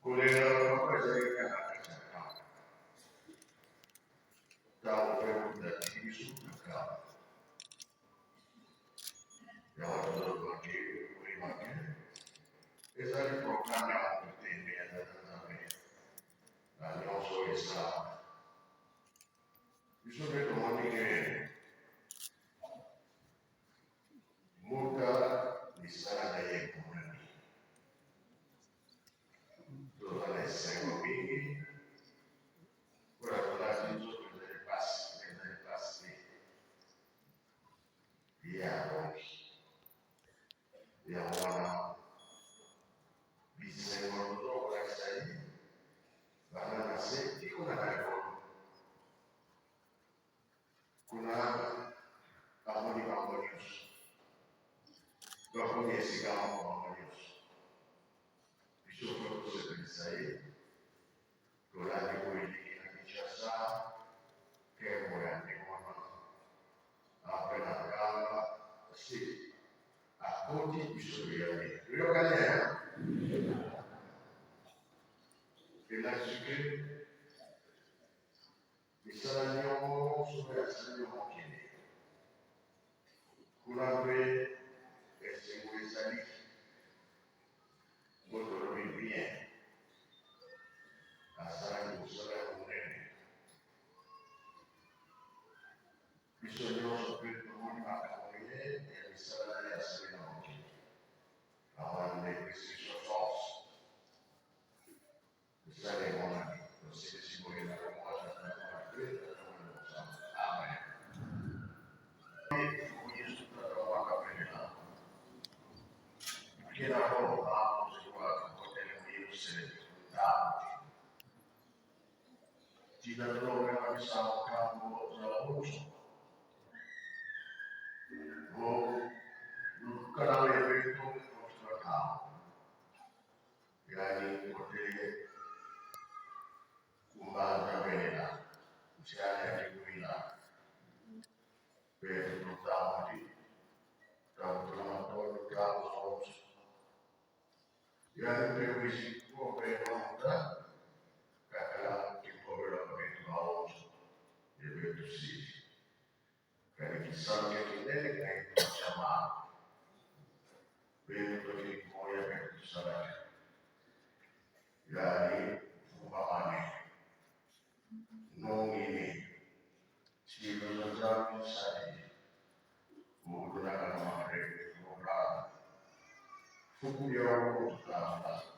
Kulingana presiden akan tahu dan isu negara yang harus berbagi urimanya. Esa program yang penting ada tetapi dan also Islam. Isu ekonomi muda di sana daya ekonomi. Tuhan saya memilih berapa itu dari pasti dia yang mana bisa mengontrol saya karena nasib itu kuna harmonious bahwa segala harmonious bisa berproses saya kalau di jasa kemudian di mana apa nakala si aku bisa berani beliau kan ya bila juga misalnya supaya saya mungkin kurang seguridad muito bien hasta usar un bisogna sapere come accadere e risalire a essere oggi avanti questi soffosi saremo così si vuole la cosa amen che lavoro vamos igual poter unirsi tanti ci darò una messa campo della voce canal evento nostro campo yani poter kumbana vela usiana di guida per tutti tanto non capo yani per visito per volta kakala che povero per oggi e per tutti per chissà che lei che chiama per tutti poi per tutti yani umpamanya nong ini si berjalan saja menggunakan materi program hukum yang